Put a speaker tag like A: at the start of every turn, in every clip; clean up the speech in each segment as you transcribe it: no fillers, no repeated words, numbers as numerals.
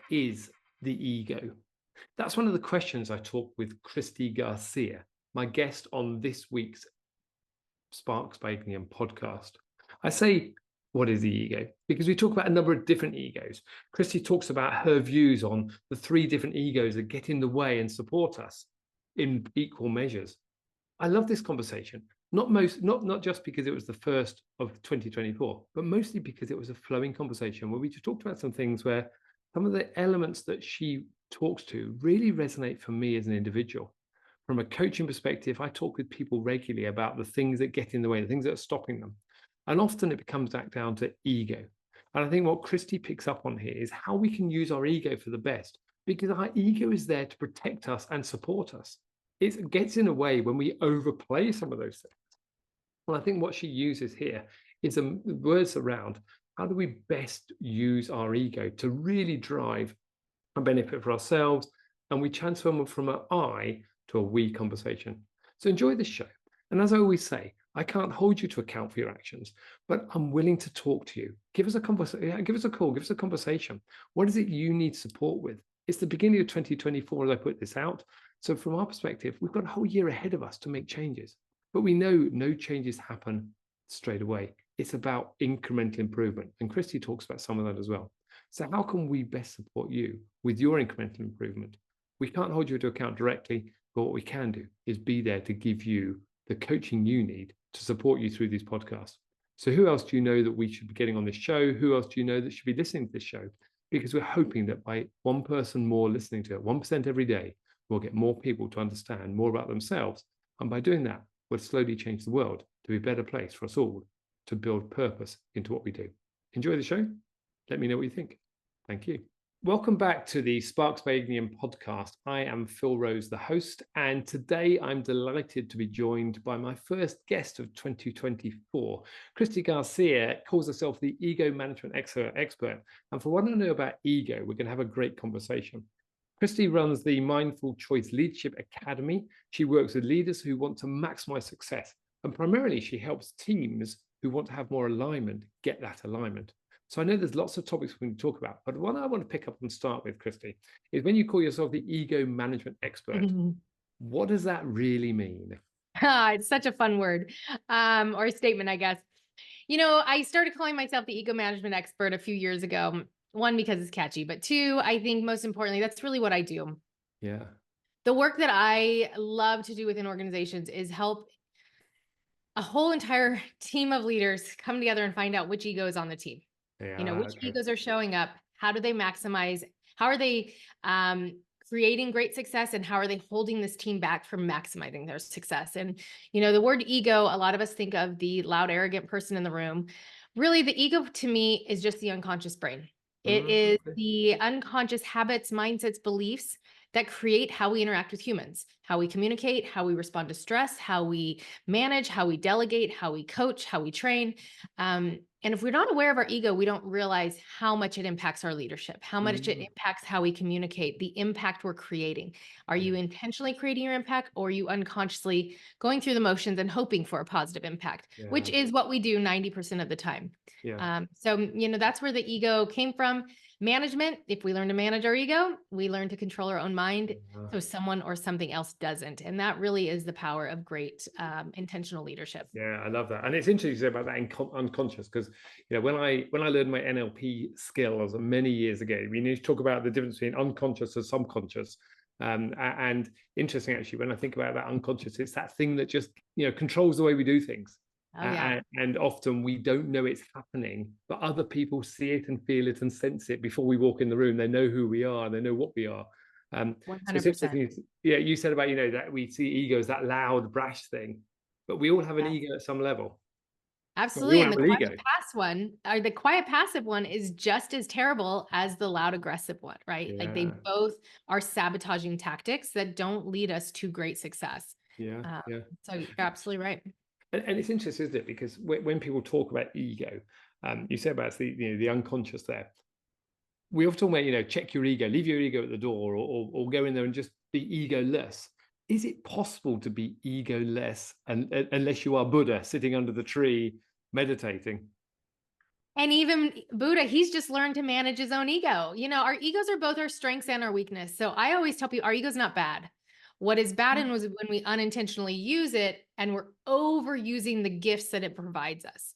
A: is the ego? That's one of the questions I talked with Christie Garcia, my guest on this week's Sparks by Ignium podcast. I say, what is the ego? Because we talk about a number of different egos. Christie talks about her views on the three different egos that get in the way and support us in equal measures. I love this conversation, not just because it was the first of 2024, but mostly because it was a flowing conversation where we just talked about some things where some of the elements that she talks to really resonate for me as an individual. From a coaching perspective, I talk with people regularly about the things that get in the way, the things that are stopping them. And often it comes back down to ego. And I think what Christie picks up on here is how we can use our ego for the best, because our ego is there to protect us and support us. It gets in a way when we overplay some of those things. Well, I think what she uses here is words around how do we best use our ego to really drive a benefit for ourselves, and we transform from an I to a we conversation. So enjoy this show. And as I always say, I can't hold you to account for your actions, but I'm willing to talk to you. Give us a conversation, give us a call, give us a conversation. What is it you need support with? It's the beginning of 2024 as I put this out. So from our perspective, we've got a whole year ahead of us to make changes, but we know no changes happen straight away. It's about incremental improvement. And Christie talks about some of that as well. So how can we best support you with your incremental improvement? We can't hold you to account directly, but what we can do is be there to give you the coaching you need to support you through these podcasts. So who else do you know that we should be getting on this show? Who else do you know that should be listening to this show? Because we're hoping that by one person more listening to it, 1% every day, we'll get more people to understand more about themselves. And by doing that, we'll slowly change the world to be a better place for us all to build purpose into what we do. Enjoy the show. Let me know what you think. Thank you. Welcome back to the Sparks by Ignium podcast. I am Phil Rose, the host, and today I'm delighted to be joined by my first guest of 2024. Christie Garcia calls herself the ego management expert. And for what I know about ego, we're going to have a great conversation. Christie runs the Mindful Choice Leadership Academy. She works with leaders who want to maximize success. And primarily, she helps teams who want to have more alignment get that alignment. So I know there's lots of topics we can talk about, but one I want to pick up and start with, Christie, is when you call yourself the ego management expert, what does that really mean?
B: It's such a fun word, or a statement, I guess. You know, I started calling myself the ego management expert a few years ago. One, because it's catchy, but two, I think most importantly, that's really what I do.
A: Yeah.
B: The work that I love to do within organizations is help a whole entire team of leaders come together and find out which ego is on the team. Which egos are showing up, how do they maximize, how are they creating great success, and how are they holding this team back from maximizing their success? And, the word ego, a lot of us think of the loud, arrogant person in the room. Really, the ego to me is just the unconscious brain. It is the unconscious habits, mindsets, beliefs that create how we interact with humans, how we communicate, how we respond to stress, how we manage, how we delegate, how we coach, how we train. And if we're not aware of our ego, we don't realize how much it impacts our leadership, how much it impacts how we communicate, the impact we're creating. Are you intentionally creating your impact, or are you unconsciously going through the motions and hoping for a positive impact, which is what we do 90% of the time. So, that's where the ego came from. Management, if we learn to manage our ego, we learn to control our own mind so someone or something else doesn't. And that really is the power of great intentional leadership.
A: Yeah, I love that. And it's interesting to say about that unconscious, because when I learned my NLP skills many years ago, we need to talk about the difference between unconscious and subconscious. And interesting, actually, when I think about that unconscious, it's that thing that just controls the way we do things. And often we don't know it's happening, but other people see it and feel it and sense it before we walk in the room. They know who we are, they know what we are.
B: 100%.
A: You said about that we see ego as that loud, brash thing, but we all have an ego at some level.
B: Absolutely. And the quiet passive one is just as terrible as the loud aggressive one, right? Like they both are sabotaging tactics that don't lead us to great success. So you're absolutely right.
A: And it's interesting, isn't it? Because when people talk about ego, you say about the unconscious there. We often talk about, check your ego, leave your ego at the door, or go in there and just be egoless. Is it possible to be egoless unless you are Buddha sitting under the tree meditating?
B: And even Buddha, he's just learned to manage his own ego. Our egos are both our strengths and our weakness. So I always tell people our ego's not bad. What is bad was when we unintentionally use it and we're overusing the gifts that it provides us.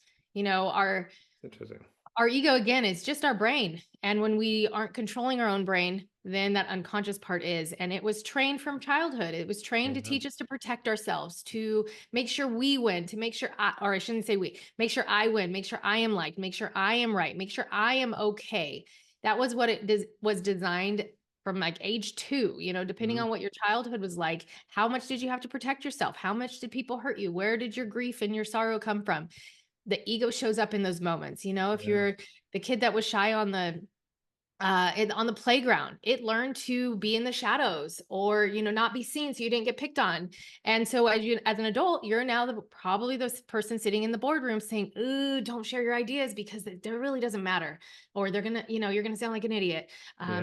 B: Our ego, again, is just our brain. And when we aren't controlling our own brain, then that unconscious part is. And it was trained from childhood. It was trained to teach us to protect ourselves, to make sure we win, to make sure or I shouldn't say we, make sure I win, make sure I am liked, make sure I am right, make sure I am okay. That was what it was designed from like age 2, depending on what your childhood was like. How much did you have to protect yourself? How much did people hurt you? Where did your grief and your sorrow come from? The ego shows up in those moments. If you're the kid that was shy on the playground, it learned to be in the shadows or, not be seen so you didn't get picked on. And so as an adult, you're now probably the person sitting in the boardroom saying, ooh, don't share your ideas because it really doesn't matter. Or they're going to, you're going to sound like an idiot.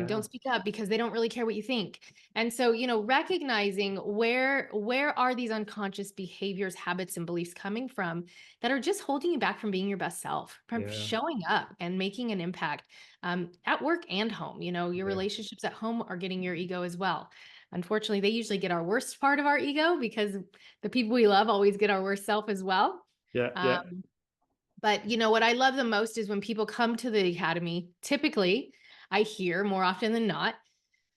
B: Don't speak up because they don't really care what you think. And so, recognizing where are these unconscious behaviors, habits, and beliefs coming from that are just holding you back from being your best self, from showing up and making an impact. At work and home, your relationships at home are getting your ego as well. Unfortunately, they usually get our worst part of our ego because the people we love always get our worst self as well. But what I love the most is when people come to the academy, typically I hear more often than not,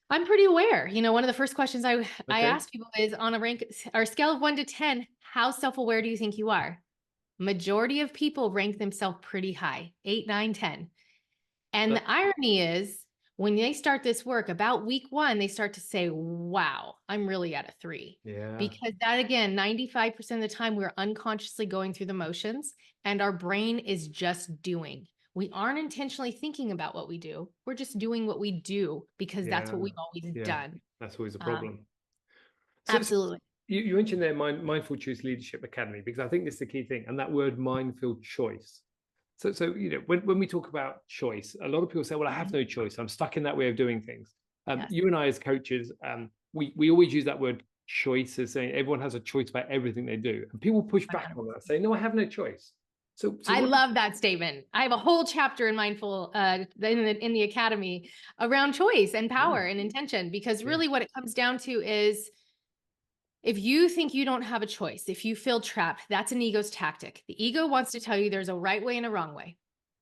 B: I'm pretty aware. One of the first questions I ask people is on a scale of 1 to 10, how self-aware do you think you are? Majority of people rank themselves pretty high, 8, 9, 10. And the irony is when they start this work about week 1, they start to say, wow, I'm really at a 3. Because that, again, 95% of the time we're unconsciously going through the motions and our brain is just doing. We aren't intentionally thinking about what we do. We're just doing what we do because that's what we've always done.
A: That's always a problem.
B: Absolutely.
A: You mentioned there Mindful Choice Leadership Academy, because I think this is the key thing. And that word mindful choice. So when we talk about choice, a lot of people say, well, I have no choice. I'm stuck in that way of doing things. You and I as coaches, we always use that word choice as saying everyone has a choice about everything they do. And people push back on that, say, no, I have no choice. So
B: I love that statement. I have a whole chapter in Mindful in the Academy around choice and power and intention, because really what it comes down to is, if you think you don't have a choice, if you feel trapped, that's an ego's tactic. The ego wants to tell you there's a right way and a wrong way,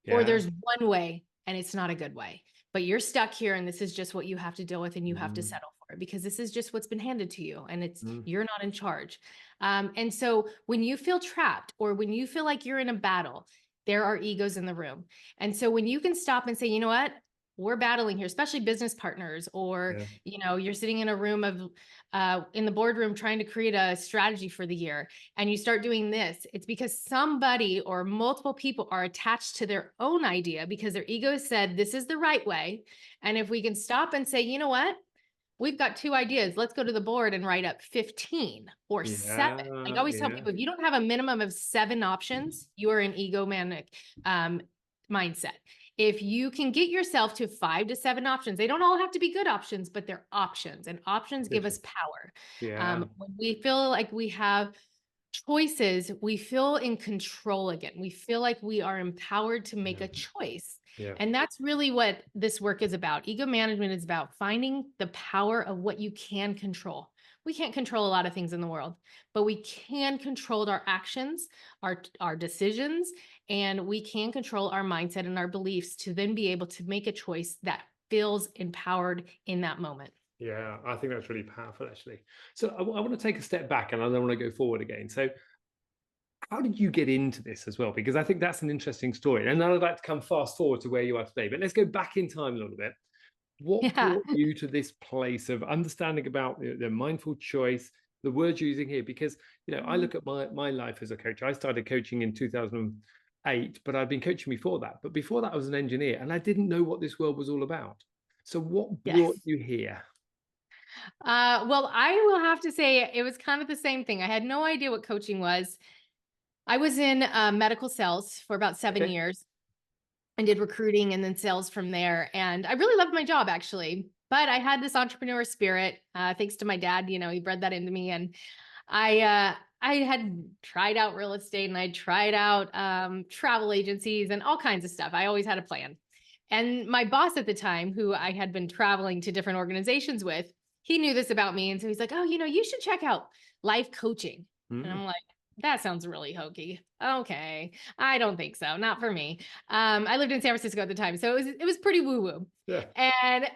B: or there's one way and it's not a good way, but you're stuck here and this is just what you have to deal with and you have to settle for it because this is just what's been handed to you and it's you're not in charge. And so when you feel trapped or when you feel like you're in a battle, there are egos in the room. And so when you can stop and say, you know what? We're battling here, especially business partners, or, you're sitting in a room of, in the boardroom trying to create a strategy for the year and you start doing this. It's because somebody or multiple people are attached to their own idea because their ego said, this is the right way. And if we can stop and say, you know what? We've got 2 ideas. Let's go to the board and write up 15 or 7. I always tell people, if you don't have a minimum of 7 options, you are an egomaniac mindset. If you can get yourself to 5 to 7 options, they don't all have to be good options, but they're options, and options give us power. When we feel like we have choices, we feel in control again. We feel like we are empowered to make a choice. And that's really what this work is about. Ego management is about finding the power of what you can control. We can't control a lot of things in the world, but we can control our actions, our decisions, and we can control our mindset and our beliefs to then be able to make a choice that feels empowered in that moment.
A: Yeah, I think that's really powerful, actually. So I want to take a step back and I don't want to go forward again. So how did you get into this as well? Because I think that's an interesting story. And I'd like to come fast forward to where you are today, but let's go back in time a little bit. What brought you to this place of understanding about the mindful choice, the words you're using here? Because, I look at my life as a coach. I started coaching in 2008, but I'd been coaching before that. But before that, I was an engineer and I didn't know what this world was all about. So what brought you here?
B: Well, I will have to say it was kind of the same thing. I had no idea what coaching was. I was in medical sales for about 7 years. I did recruiting and then sales from there. And I really loved my job, actually. But I had this entrepreneur spirit, thanks to my dad. He bred that into me. And I I had tried out real estate and I tried out travel agencies and all kinds of stuff. I always had a plan. And my boss at the time, who I had been traveling to different organizations with, he knew this about me. And so he's like, oh, you should check out life coaching. And I'm like, that sounds really hokey. Okay. I don't think so. Not for me. I lived in San Francisco at the time, so it was pretty woo-woo. Yeah. And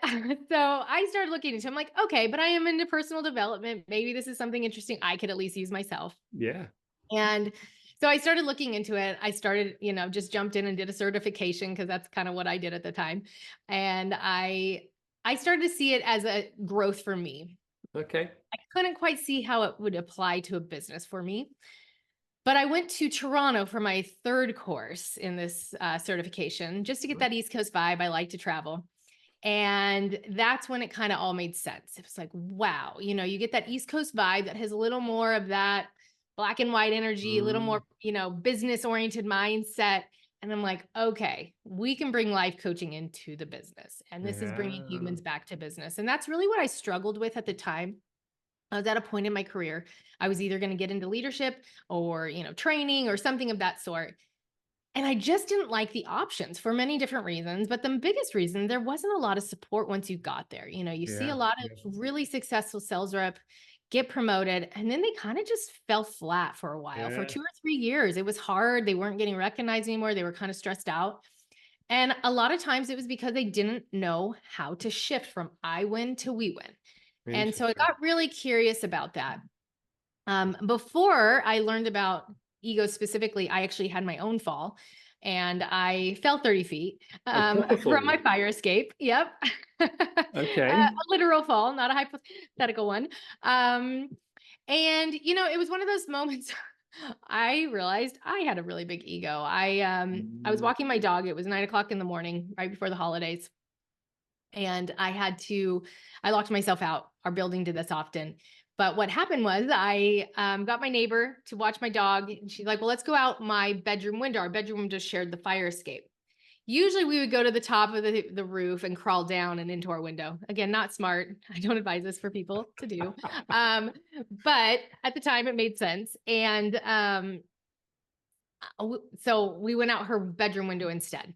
B: so I started looking into it. I'm like, okay, but I am into personal development. Maybe this is something interesting I could at least use myself.
A: Yeah.
B: And so I started looking into it. I started, just jumped in and did a certification because that's kind of what I did at the time. And I started to see it as a growth for me.
A: Okay.
B: I couldn't quite see how it would apply to a business for me. But I went to Toronto for my third course in this certification, just to get that East Coast vibe. I like to travel. And that's when it kind of all made sense. It was like, wow, you get that East Coast vibe that has a little more of that black and white energy, a little more, business oriented mindset. And I'm like, okay, we can bring life coaching into the business. And this is bringing humans back to business. And that's really what I struggled with at the time. I was at a point in my career. I was either going to get into leadership or, training or something of that sort. And I just didn't like the options for many different reasons. But the biggest reason, there wasn't a lot of support once you got there. You see a lot of really successful sales rep get promoted, and then they kind of just fell flat for a while. For 2 or 3 years. It was hard. They weren't getting recognized anymore. They were kind of stressed out. And a lot of times it was because they didn't know how to shift from I win to we win. And so I got really curious about that. Before I learned about ego specifically, I actually had my own fall and I fell 30 feet from my fire escape. Yep.
A: Okay.
B: A literal fall, not a hypothetical one. And, it was one of those moments I realized I had a really big ego. I was walking my dog. It was 9:00 in the morning, right before the holidays. And I locked myself out. Our building did this often. But what happened was I got my neighbor to watch my dog. And she's like, well, let's go out my bedroom window. Our bedroom just shared the fire escape. Usually we would go to the top of the roof and crawl down and into our window. Again, not smart. I don't advise this for people to do. But at the time it made sense. And so we went out her bedroom window instead.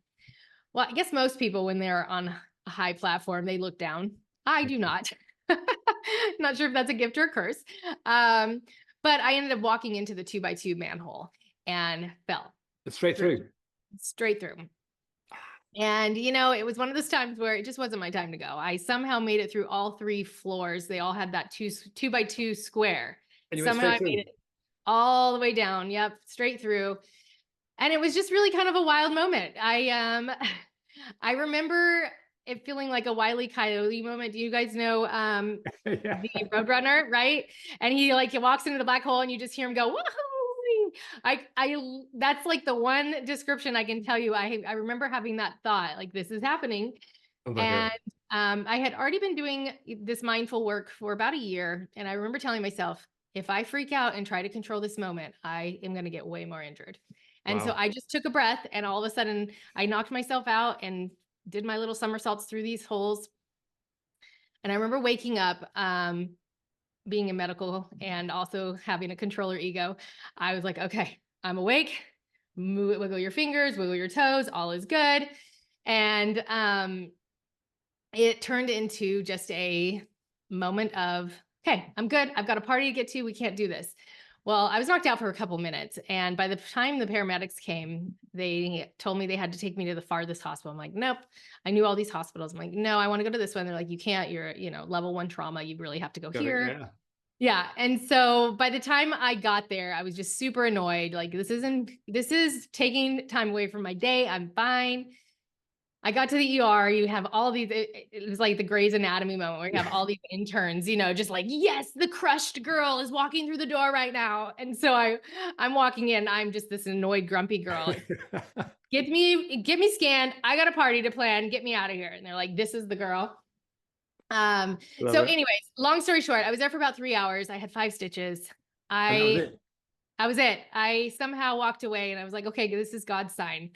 B: Well, I guess most people, when they're on a high platform, they look down. I do not. Not sure if that's a gift or a curse. But I ended up walking into the 2x2 manhole and fell.
A: Straight through.
B: And, it was one of those times where it just wasn't my time to go. I somehow made it through all 3 floors. They all had that 2x2 square.
A: And you
B: somehow I made it all the way down. Yep. Straight through. And it was just really kind of a wild moment. I remember it feeling like a Wile E. Coyote moment. Do you guys know the Roadrunner, right? And he walks into the black hole and you just hear him go, woohoo! That's like the one description I can tell you. I remember having that thought, like this is happening. And I had already been doing this mindful work for about a year. And I remember telling myself, if I freak out and try to control this moment, I am going to get way more injured. And so I just took a breath and all of a sudden I knocked myself out and did my little somersaults through these holes. And I remember waking up, being in medical and also having a controller ego. I was like, okay, I'm awake. Wiggle your fingers, wiggle your toes. All is good. And it turned into just a moment of, okay, I'm good. I've got a party to get to. We can't do this. Well, I was knocked out for a couple minutes. And by the time the paramedics came, they told me they had to take me to the farthest hospital. I'm like, nope. I knew all these hospitals. I'm like, no, I want to go to this one. They're like, you can't, you're, level 1 trauma. You really have to go here. Yeah. And so by the time I got there, I was just super annoyed. Like, this is taking time away from my day. I'm fine. I got to the ER. You have all these, it was like the Grey's Anatomy moment where you have all these interns, just like, yes, the crushed girl is walking through the door right now. And so I'm walking in, I'm just this annoyed, grumpy girl. Get me scanned. I got a party to plan. Get me out of here. And they're like, this is the girl. Anyways, long story short, I was there for about 3 hours. I had 5 stitches. That was it. I somehow walked away and I was like, okay, this is God's sign.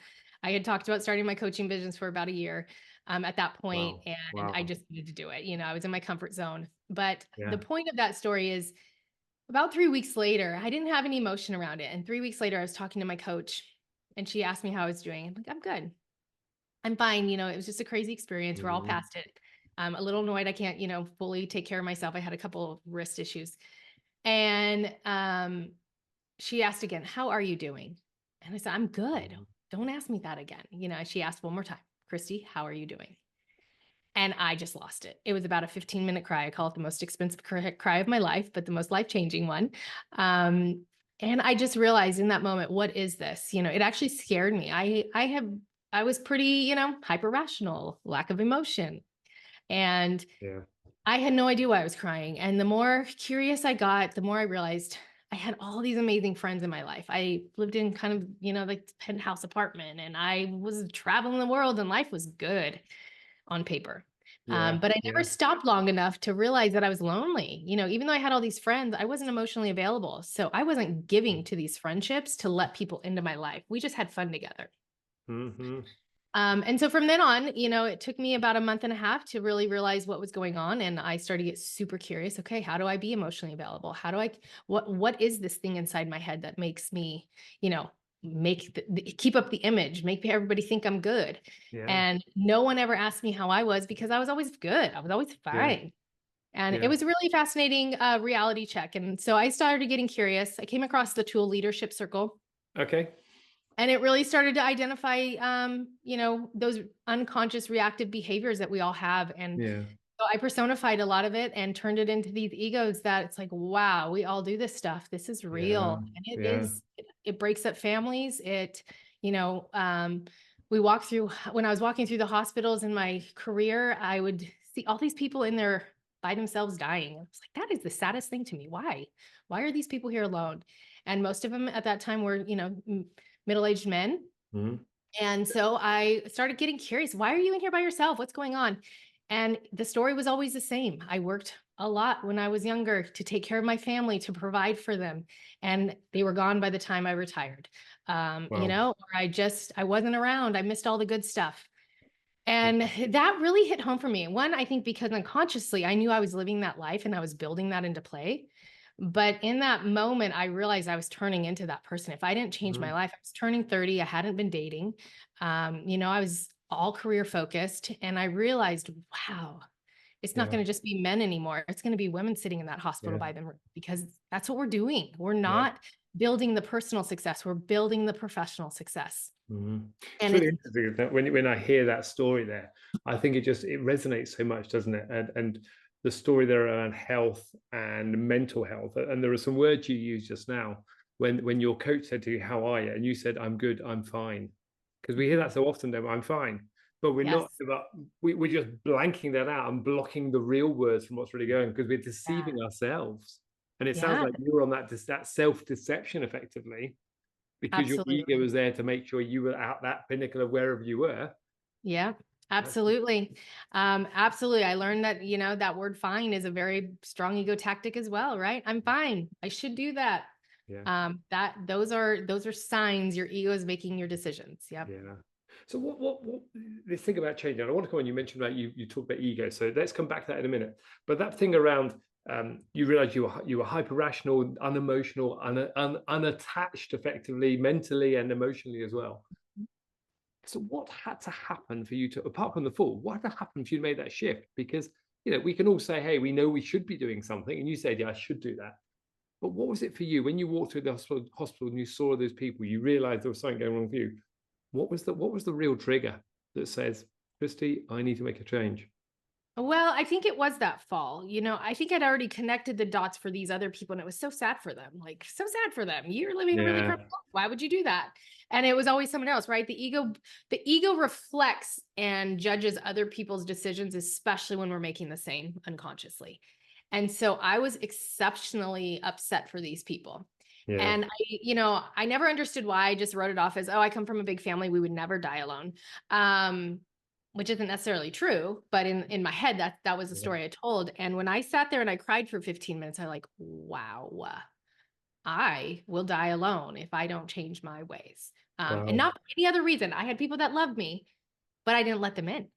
B: I had talked about starting my coaching business for about a year at that point, and I just needed to do it. I was in my comfort zone. But the point of that story is about 3 weeks later, I didn't have any emotion around it. And 3 weeks later, I was talking to my coach and she asked me how I was doing. I'm like, I'm good. I'm fine. It was just a crazy experience. We're all past it. I'm a little annoyed. I can't, fully take care of myself. I had a couple of wrist issues. And she asked again, how are you doing? And I said, I'm good. Don't ask me that again. She asked one more time, Christy, how are you doing? And I just lost it. It was about a 15-minute cry. I call it the most expensive cry of my life, but the most life-changing one. And I just realized in that moment, what is this? It actually scared me. I was pretty, hyper rational, lack of emotion. And I had no idea why I was crying. And the more curious I got, the more I realized I had all these amazing friends in my life. I lived in kind of, like penthouse apartment, and I was traveling the world, and life was good on paper. But I never stopped long enough to realize that I was lonely. Even though I had all these friends, I wasn't emotionally available. So I wasn't giving to these friendships to let people into my life. We just had fun together. And so from then on, it took me about a month and a half to really realize what was going on. And I started to get super curious. Okay, how do I be emotionally available? How do what is this thing inside my head that makes me, keep up the image, make everybody think I'm good. And no one ever asked me how I was, because I was always good. I was always fine. And it was a really fascinating reality check. And so I started getting curious. I came across the tool Leadership Circle.
A: Okay.
B: And it really started to identify, those unconscious reactive behaviors that we all have. And so I personified a lot of it and turned it into these egos that it's like, wow, we all do this stuff. This is real. And it breaks up families. When I was walking through the hospitals in my career, I would see all these people in there by themselves dying. I was like, that is the saddest thing to me. Why are these people here alone? And most of them at that time were, middle-aged men. And so I started getting curious. Why are you in here by yourself? What's going on? And the story was always the same. I worked a lot when I was younger to take care of my family, to provide for them. And they were gone by the time I retired. Or I wasn't around. I missed all the good stuff. And that really hit home for me. One, I think because unconsciously I knew I was living that life and I was building that into play. But in that moment, I realized I was turning into that person. If I didn't change my life, I was turning 30. I hadn't been dating. I was all career focused. And I realized, wow, it's not going to just be men anymore. It's going to be women sitting in that hospital by them, because that's what we're doing. We're not building the personal success. We're building the professional success.
A: And it's really interesting that when I hear that story there, I think it resonates so much, doesn't it? And the story there around health and mental health. And there are some words you used just now when your coach said to you, how are you? And you said, I'm good, I'm fine. Because we hear that so often, don't we? I'm fine. But we're not about, we're just blanking that out and blocking the real words from what's really going, because we're deceiving ourselves. And it sounds like you were on that self-deception effectively, because your ego was there to make sure you were at that pinnacle of wherever you were.
B: Yeah. Absolutely. Absolutely. I learned that, that word fine is a very strong ego tactic as well, right? I'm fine. I should do that. Those are signs your ego is making your decisions. Yep.
A: Yeah. So what this thing about changing, I want to come on, you mentioned about you talk about ego. So let's come back to that in a minute. But that thing around you realize you were hyper rational, unemotional, unattached effectively, mentally and emotionally as well. So what had to happen for you to, apart from the fall, what had to happen for you to make that shift? Because, we can all say, hey, we know we should be doing something. And you said, yeah, I should do that. But what was it for you when you walked through the hospital and you saw those people, you realized there was something going wrong with you? What was the real trigger that says, Christy, I need to make a change?
B: Well, I think it was that fall. I think I'd already connected the dots for these other people, and it was so sad for them. Like, so sad for them. You're living a really crap life. Why would you do that? And it was always someone else, right? The ego reflects and judges other people's decisions, especially when we're making the same unconsciously. And so I was exceptionally upset for these people. And I never understood why. I just wrote it off as, oh, I come from a big family. We would never die alone. Which isn't necessarily true, but in my head, that was the story I told. And when I sat there and I cried for 15 minutes, I'm like, wow, I will die alone if I don't change my ways. And not for any other reason. I had people that loved me, but I didn't let them in.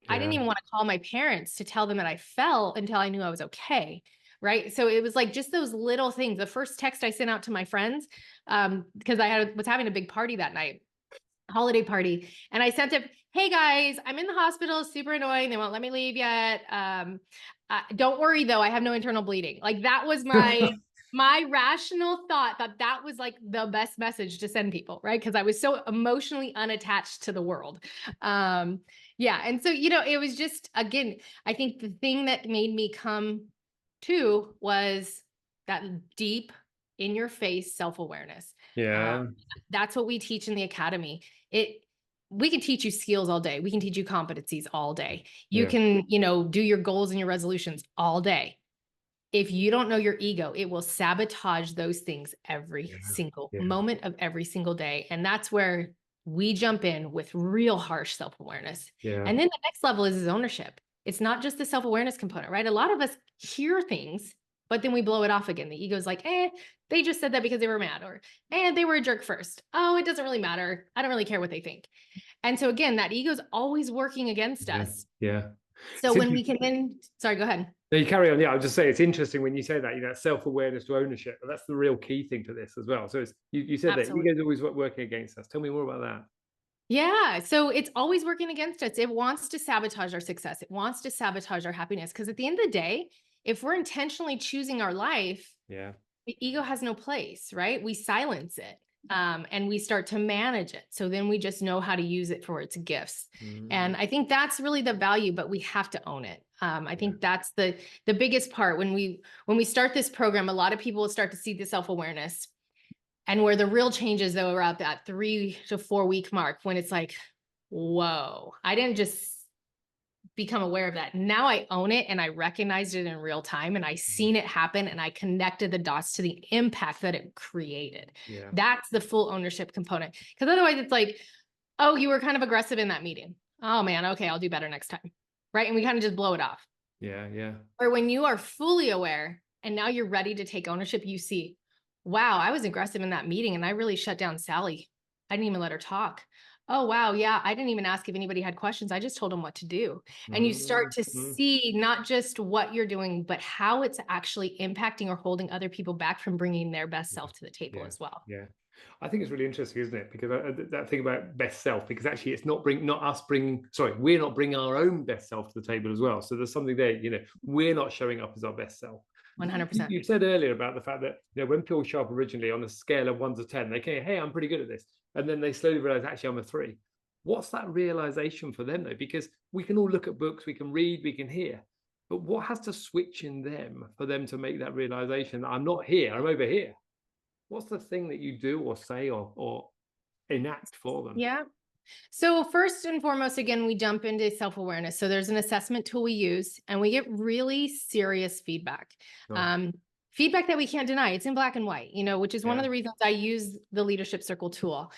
B: I didn't even want to call my parents to tell them that I fell until I knew I was okay. right? So it was like just those little things. The first text I sent out to my friends, because was having a big party that night, holiday party. And I sent it, hey guys, I'm in the hospital, super annoying. They won't let me leave yet. Don't worry though, I have no internal bleeding. Like that was my rational thought that was like the best message to send people, right? Because I was so emotionally unattached to the world. Yeah. And so, it was just, again, I think the thing that made me come to was that deep in your face self-awareness.
A: Yeah.
B: That's what we teach in the academy. We can teach you skills all day. We can teach you competencies all day. You can, do your goals and your resolutions all day. If you don't know your ego, it will sabotage those things every single moment of every single day. And that's where we jump in with real harsh self-awareness.
A: Yeah.
B: And then the next level is ownership. It's not just the self-awareness component, right? A lot of us hear things, but then we blow it off again. The ego's like, they just said that because they were mad, or, they were a jerk first. Oh, it doesn't really matter. I don't really care what they think. And so again, that ego's always working against us.
A: Yeah.
B: So when we can then, sorry, go ahead.
A: No, you carry on. Yeah, I'll just say it's interesting when you say that, self-awareness to ownership. That's the real key thing to this as well. So it's, you said
B: Absolutely.
A: that ego's always working against us. Tell me more about that.
B: Yeah. So it's always working against us. It wants to sabotage our success. It wants to sabotage our happiness. Because at the end of the day, if we're intentionally choosing our life, the ego has no place, right? We silence it. And we start to manage it. So then we just know how to use it for its gifts. And I think that's really the value, but we have to own it. I think that's the biggest part. When we start this program, a lot of people will start to see the self-awareness, and where the real changes though are at that 3 to 4 week mark, when it's like, whoa, I didn't just become aware of that. Now I own it and I recognized it in real time, and I seen it happen, and I connected the dots to the impact that it created. That's the full ownership component. Because otherwise it's like, oh, you were kind of aggressive in that meeting. Oh man, okay, I'll do better next time. Right? And we kind of just blow it off.
A: Yeah.
B: Or when you are fully aware and now you're ready to take ownership, you see, wow, I was aggressive in that meeting and I really shut down Sally. I didn't even let her talk. Oh, wow. Yeah. I didn't even ask if anybody had questions. I just told them what to do. And you start to see not just what you're doing, but how it's actually impacting or holding other people back from bringing their best self to the table as well.
A: Yeah. I think it's really interesting, isn't it? Because that thing about best self, because actually it's we're not bringing our own best self to the table as well. So there's something there, we're not showing up as our best self.
B: 100%.
A: You said earlier about the fact that, when people show up originally on a scale of 1 to 10, they go, hey, I'm pretty good at this. And then they slowly realize, actually, I'm a 3. What's that realization for them though? Because we can all look at books, we can read, we can hear, but what has to switch in them for them to make that realization that I'm not here, I'm over here? What's the thing that you do or say or enact for them?
B: Yeah. So first and foremost, again, we jump into self-awareness. So there's an assessment tool we use, and we get really serious feedback. Feedback that we can't deny. It's in black and white, which is one of the reasons I use the Leadership Circle tool,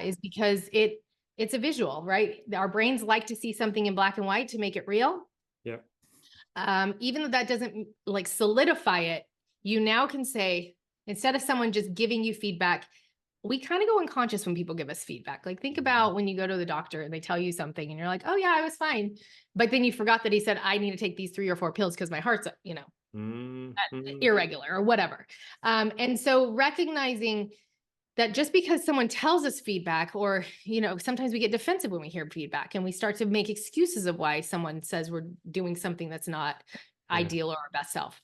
B: is because it's a visual, right? Our brains like to see something in black and white to make it real. Even though that doesn't like solidify it, you now can say, instead of someone just giving you feedback, we kind of go unconscious when people give us feedback. Like think about when you go to the doctor and they tell you something and you're like, oh yeah, I was fine. But then you forgot that he said, I need to take these 3 or 4 pills because my heart's, irregular or whatever. And so recognizing that just because someone tells us feedback, or, sometimes we get defensive when we hear feedback and we start to make excuses of why someone says we're doing something that's not ideal or our best self,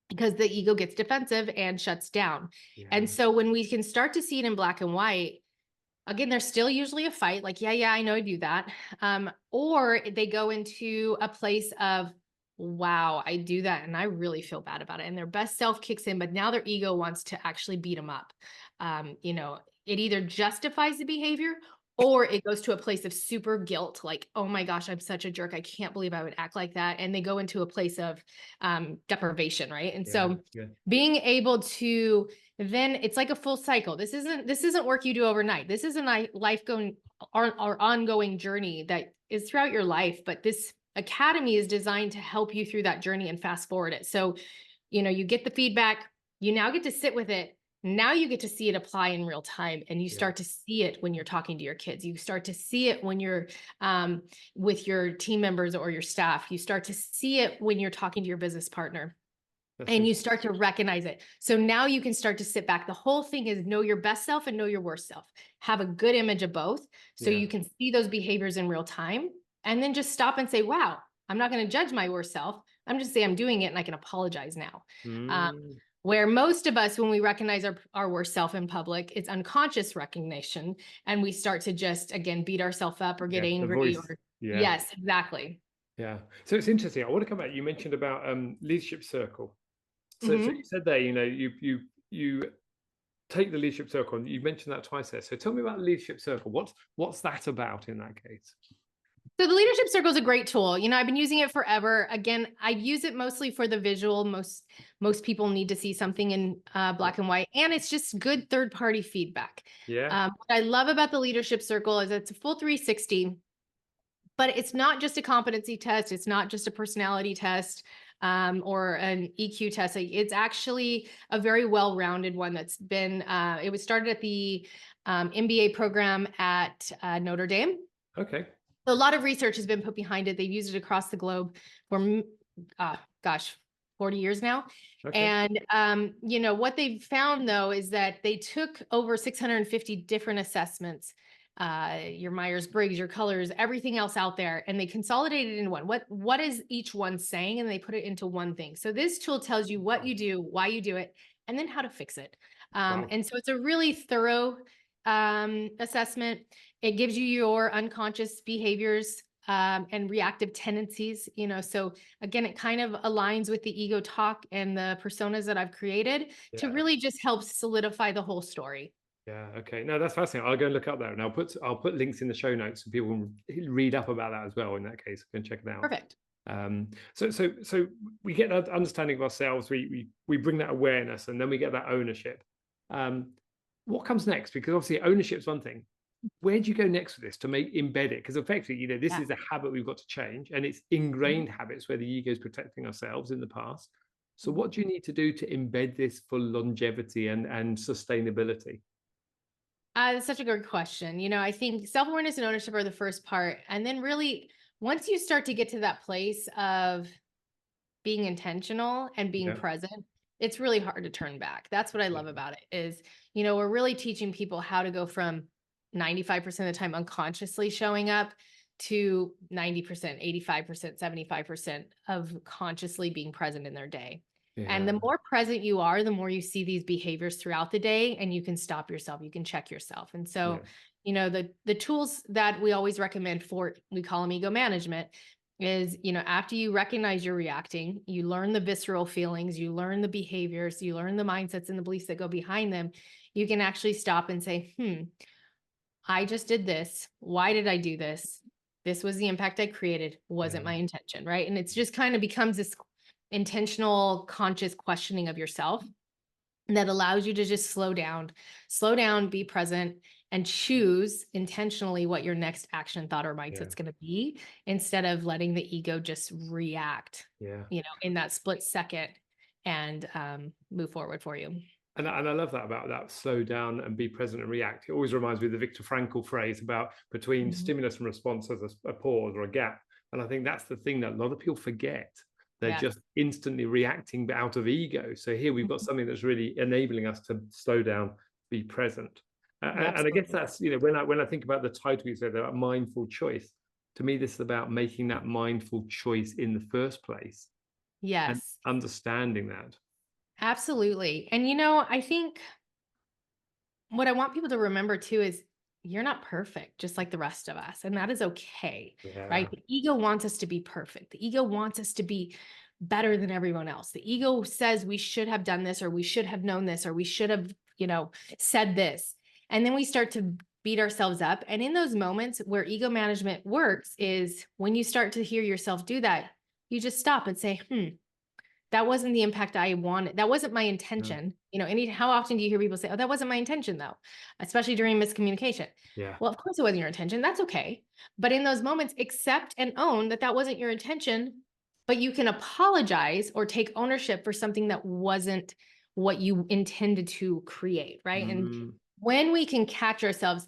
B: because the ego gets defensive and shuts down. And so when we can start to see it in black and white, again, there's still usually a fight, like, yeah, I know I do that. Or they go into a place of, wow, I do that and I really feel bad about it. And their best self kicks in, but now their ego wants to actually beat them up. It either justifies the behavior or it goes to a place of super guilt, like, oh my gosh, I'm such a jerk. I can't believe I would act like that. And they go into a place of deprivation, right? And so being able to, then it's like a full cycle. This isn't work you do overnight. This is a life going, our ongoing journey that is throughout your life. But this academy is designed to help you through that journey and fast forward it. So, you get the feedback, you now get to sit with it. Now you get to see it apply in real time, and you start to see it when you're talking to your kids. You start to see it when you're with your team members or your staff. You start to see it when you're talking to your business partner. And you start to recognize it. So now you can start to sit back. The whole thing is know your best self and know your worst self. Have a good image of both so you can see those behaviors in real time, and then just stop and say, wow, I'm not going to judge my worst self. I'm just saying I'm doing it and I can apologize now. Where most of us, when we recognize our worst self in public, it's unconscious recognition. And we start to just, again, beat ourselves up or get angry. Yes, exactly.
A: Yeah. So it's interesting. I want to come back. You mentioned about leadership circle. So you said there, you take the leadership circle, and you mentioned that twice there. So tell me about the leadership circle. What's that about in that case?
B: So the leadership circle is a great tool. I've been using it forever. Again, I use it mostly for the visual. Most people need to see something in black and white, and it's just good third-party feedback.
A: Yeah.
B: What I love about the leadership circle is it's a full 360, but it's not just a competency test. It's not just a personality test or an EQ test. It's actually a very well-rounded one that's been, it was started at the MBA program at Notre Dame.
A: Okay.
B: So a lot of research has been put behind it. They've used it across the globe for, 40 years now. Okay. And, what they've found though, is that they took over 650 different assessments, your Myers-Briggs, your colors, everything else out there, and they consolidated in one. What is each one saying? And they put it into one thing. So this tool tells you what you do, why you do it, and then how to fix it. And so it's a really thorough assessment. It gives you your unconscious behaviors and reactive tendencies, so again, it kind of aligns with the ego talk and the personas that I've created to really just help solidify the whole story.
A: Yeah. Okay. No, that's fascinating. I'll go and look up that, and I'll put links in the show notes so people can read up about that as well. In that case, go and check it out.
B: Perfect.
A: So we get that understanding of ourselves. We bring that awareness, and then we get that ownership. What comes next? Because obviously ownership is one thing. Where do you go next with this to embed it? Because effectively, this is a habit we've got to change, and it's ingrained habits where the ego is protecting ourselves in the past. So what do you need to do to embed this for longevity and sustainability?
B: That's such a good question. I think self-awareness and ownership are the first part. And then really, once you start to get to that place of being intentional and being present, it's really hard to turn back. That's what I love about it is, we're really teaching people how to go from 95% of the time unconsciously showing up to 90%, 85%, 75% of consciously being present in their day. And the more present you are, the more you see these behaviors throughout the day, and you can stop yourself, you can check yourself. And so, the tools that we always recommend we call them ego management, is, after you recognize you're reacting, you learn the visceral feelings, you learn the behaviors, you learn the mindsets and the beliefs that go behind them, you can actually stop and say, I just did this. Why did I do this? This was the impact I created. Wasn't my intention, right? And it's just kind of becomes this intentional, conscious questioning of yourself that allows you to just slow down, be present, and choose intentionally what your next action, thought, or mindset's going to be, instead of letting the ego just react, in that split second and move forward for you.
A: And I love that about that, slow down and be present and react. It always reminds me of the Viktor Frankl phrase about between stimulus and response, there's a pause or a gap. And I think that's the thing that a lot of people forget. They're just instantly reacting out of ego. So here we've got something that's really enabling us to slow down, be present. And I guess that's, when I think about the title you said about mindful choice, to me, this is about making that mindful choice in the first place.
B: Yes.
A: And understanding that.
B: Absolutely. And, I think what I want people to remember too is you're not perfect, just like the rest of us. And that is okay, right? The ego wants us to be perfect. The ego wants us to be better than everyone else. The ego says we should have done this, or we should have known this, or we should have, said this. And then we start to beat ourselves up. And in those moments where ego management works is when you start to hear yourself do that, you just stop and say, that wasn't the impact I wanted. That wasn't my intention. How often do you hear people say, oh, that wasn't my intention though, especially during miscommunication? Yeah. Well, of course it wasn't your intention. That's okay. But in those moments, accept and own that wasn't your intention, but you can apologize or take ownership for something that wasn't what you intended to create, right? And when we can catch ourselves,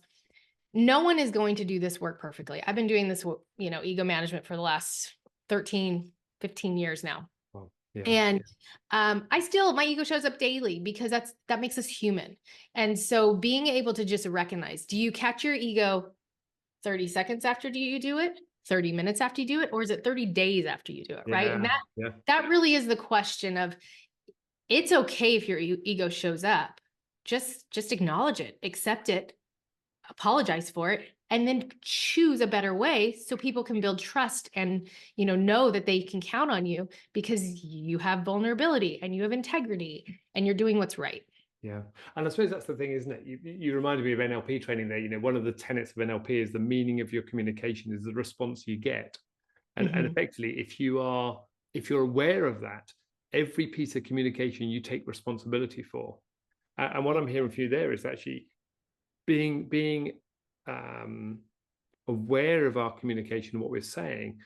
B: no one is going to do this work perfectly. I've been doing this, ego management for the last 13, 15 years now. And my ego shows up daily because that makes us human. And so being able to just recognize, do you catch your ego 30 seconds after you do it, 30 minutes after you do it, or is it 30 days after you do it? Right. And that really is the question of, it's okay if your ego shows up, just acknowledge it, accept it, apologize for it, and then choose a better way so people can build trust and, know that they can count on you because you have vulnerability and you have integrity and you're doing what's right.
A: Yeah. And I suppose that's the thing, isn't it? You reminded me of NLP training there. One of the tenets of NLP is the meaning of your communication is the response you get. And effectively, if you're aware of that, every piece of communication you take responsibility for. And what I'm hearing from you there is actually being aware of our communication and what we're saying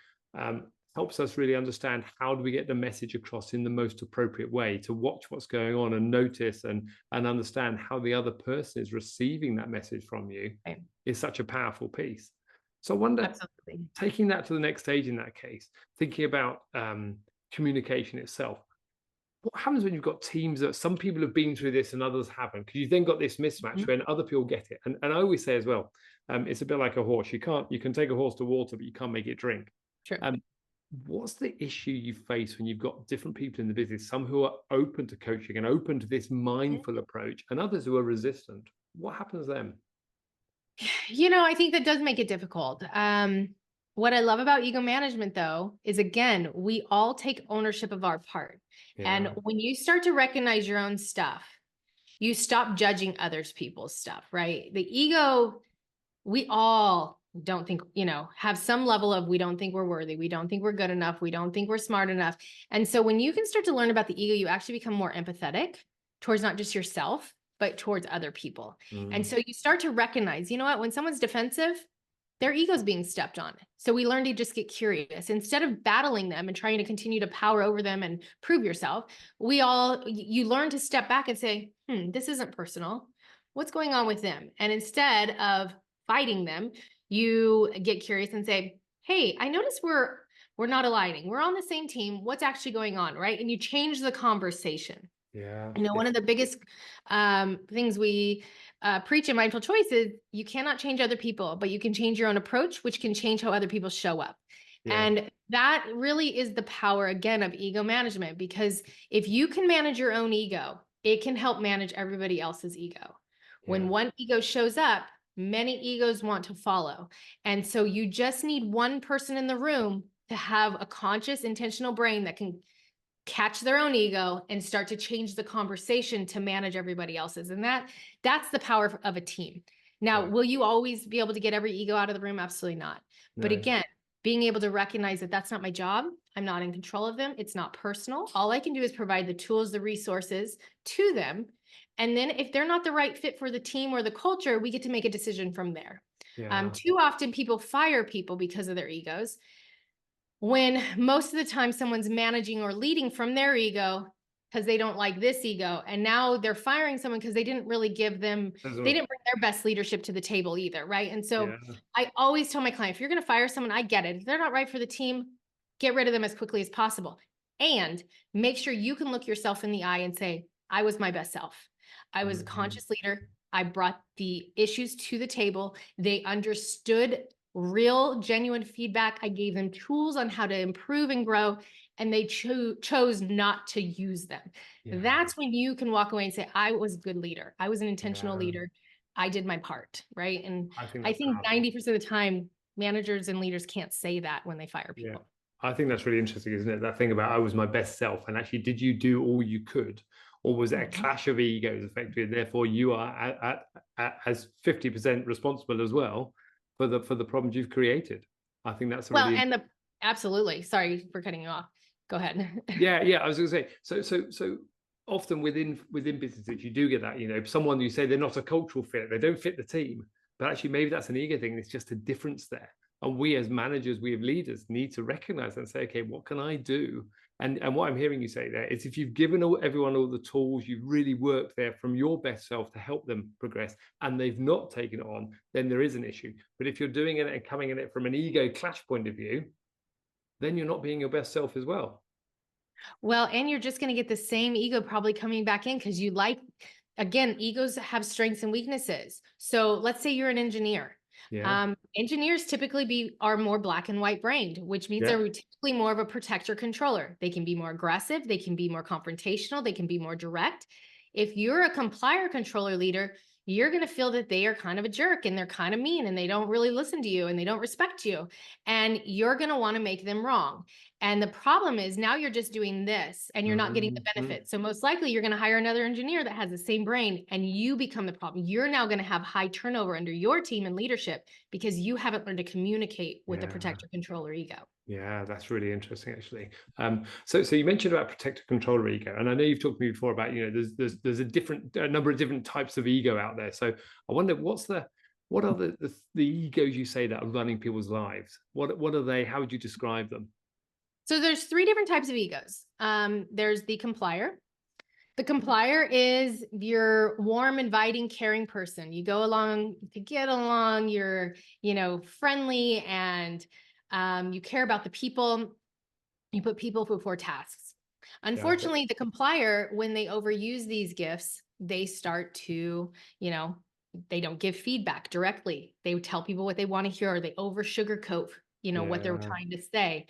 A: helps us really understand how do we get the message across in the most appropriate way, to watch what's going on and notice and understand how the other person is receiving that message from you is such a powerful piece. So I wonder, taking that to the next stage in that case, thinking about communication itself, what happens when you've got teams that some people have been through this and others haven't? Because you've then got this mismatch when other people get it. And I always say as well, it's a bit like a horse. You can take a horse to water, but you can't make it drink.
B: Sure.
A: What's the issue you face when you've got different people in the business, some who are open to coaching and open to this mindful approach and others who are resistant? What happens then?
B: I think that does make it difficult. What I love about ego management, though, is, again, we all take ownership of our part. And when you start to recognize your own stuff, you stop judging others people's stuff, right? The ego, we all don't think, have some level of, we don't think we're worthy. We don't think we're good enough. We don't think we're smart enough. And so when you can start to learn about the ego, you actually become more empathetic towards not just yourself, but towards other people. And so you start to recognize, when someone's defensive, their ego's being stepped on. So we learn to just get curious. Instead of battling them and trying to continue to power over them and prove yourself, you learn to step back and say, this isn't personal. What's going on with them? And instead of fighting them, you get curious and say, hey, I notice we're not aligning. We're on the same team. What's actually going on, right? And you change the conversation. One of the biggest things we preach in Mindful Choice is you cannot change other people, but you can change your own approach, which can change how other people show up. And that really is the power, again, of ego management, because if you can manage your own ego, it can help manage everybody else's ego. When one ego shows up, many egos want to follow. And so you just need one person in the room to have a conscious, intentional brain that can catch their own ego and start to change the conversation to manage everybody else's. And that's the power of a team. Now, will you always be able to get every ego out of the room? Absolutely not. No. But again, being able to recognize that that's not my job. I'm not in control of them. It's not personal. All I can do is provide the tools, the resources to them. And then if they're not the right fit for the team or the culture, we get to make a decision from there. Too often people fire people because of their egos, when most of the time someone's managing or leading from their ego because they don't like this ego. And now they're firing someone because they didn't really they didn't bring their best leadership to the table either, right? And so I always tell my client, if you're going to fire someone, I get it. If they're not right for the team, get rid of them as quickly as possible. And make sure you can look yourself in the eye and say, I was my best self. I was a conscious leader. I brought the issues to the table. They understood real, genuine feedback. I gave them tools on how to improve and grow, and they chose not to use them. That's when you can walk away and say, I was a good leader. I was an intentional leader. I did my part, right? And I think 90% of the time, managers and leaders can't say that when they fire people.
A: I think that's really interesting, isn't it? That thing about I was my best self. And actually, did you do all you could? Or was it a clash of egos, effectively? And therefore, you are as 50% responsible as well for the problems you've created. I think that's
B: absolutely. Sorry for cutting you off. Go ahead.
A: I was going to say, so often within businesses, you do get that, someone you say they're not a cultural fit, they don't fit the team, but actually maybe that's an ego thing. It's just a difference there. And we as managers, we as leaders need to recognize and say, okay, what can I do? And what I'm hearing you say there is if you've given everyone all the tools, you've really worked there from your best self to help them progress, and they've not taken it on, then there is an issue. But if you're doing it and coming at it from an ego clash point of view, then you're not being your best self as well.
B: Well, and you're just going to get the same ego probably coming back in because again, egos have strengths and weaknesses. So let's say you're an engineer.
A: Yeah.
B: Engineers typically are more black and white brained, which means
A: Yeah.
B: they're typically more of a protector controller. They can be more aggressive. They can be more confrontational. They can be more direct. If you're a complier controller leader, you're going to feel that they are kind of a jerk and they're kind of mean and they don't really listen to you and they don't respect you. And you're going to want to make them wrong. And the problem is now you're just doing this and you're not getting the benefit. So most likely you're going to hire another engineer that has the same brain and you become the problem. You're now going to have high turnover under your team and leadership because you haven't learned to communicate with the protector controller ego.
A: Yeah, that's really interesting, actually. So you mentioned about protector controller ego, and I know you've talked to me before about, there's a number of different types of ego out there. So I wonder what are the egos you say that are running people's lives? What are they? How would you describe them?
B: So there's 3 different types of egos. There's the complier. The complier is your warm, inviting, caring person. You go along to get along. You're, friendly and you care about the people. You put people before tasks. Unfortunately, the complier, when they overuse these gifts, they start to, they don't give feedback directly. They tell people what they want to hear, or they over sugarcoat, what they're trying to say.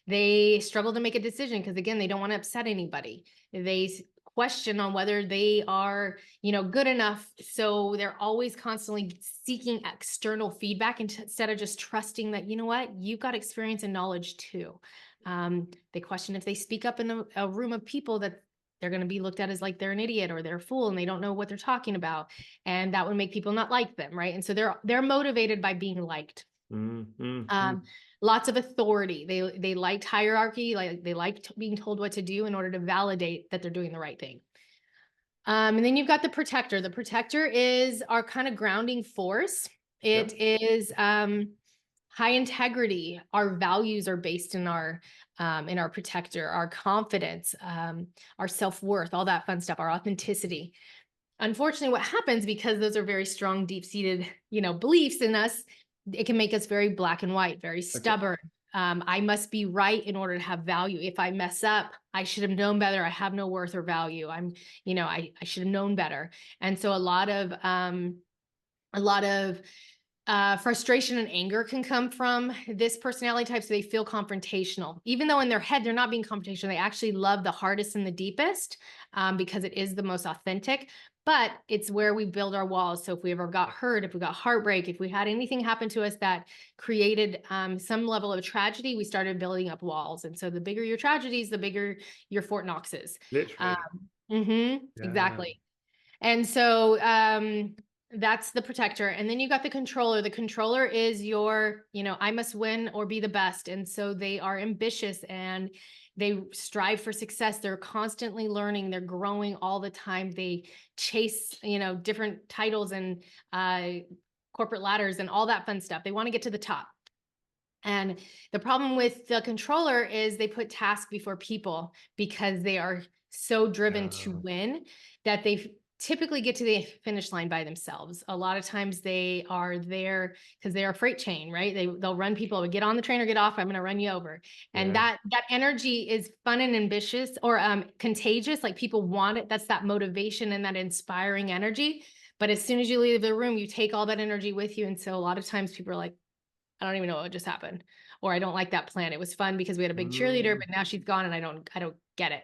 B: They struggle to make a decision because, again, they don't want to upset anybody. They question on whether they are, good enough. So they're always constantly seeking external feedback instead of just trusting that, you know what, you've got experience and knowledge too. They question if they speak up in a room of people that they're going to be looked at as like they're an idiot or they're a fool and they don't know what they're talking about. And that would make people not like them. Right. And so they're motivated by being liked. Lots of authority. They liked hierarchy. They liked being told what to do in order to validate that they're doing the right thing. And then you've got the protector. The protector is our kind of grounding force. It is high integrity. Our values are based in our protector, our confidence, our self-worth, all that fun stuff, our authenticity. Unfortunately, what happens, because those are very strong, deep-seated, beliefs in us, it can make us very black and white, very stubborn. I must be right in order to have value. If I mess up, I should have known better. I have no worth or value. I should have known better. And so a lot of frustration and anger can come from this personality type. So they feel confrontational, even though in their head, they're not being confrontational. They actually love the hardest and the deepest because it is the most authentic, but it's where we build our walls. So if we ever got hurt, if we got heartbreak, if we had anything happen to us that created some level of tragedy, we started building up walls. And so the bigger your tragedies, the bigger your Fort Knox is.
A: Literally.
B: Exactly. And so that's the protector. And then you got the controller. The controller is your, I must win or be the best. And so they are ambitious and they strive for success. They're constantly learning. They're growing all the time. They chase, different titles and corporate ladders and all that fun stuff. They want to get to the top. And the problem with the controller is they put task before people because they are so driven to win that they typically get to the finish line by themselves. A lot of times they are there because they're a freight chain, right? They'll run people, get on the train or get off, I'm going to run you over. And that energy is fun and ambitious or contagious. Like people want it. That's that motivation and that inspiring energy. But as soon as you leave the room, you take all that energy with you. And so a lot of times people are like, I don't even know what just happened. Or I don't like that plan. It was fun because we had a big cheerleader, but now she's gone and I don't get it.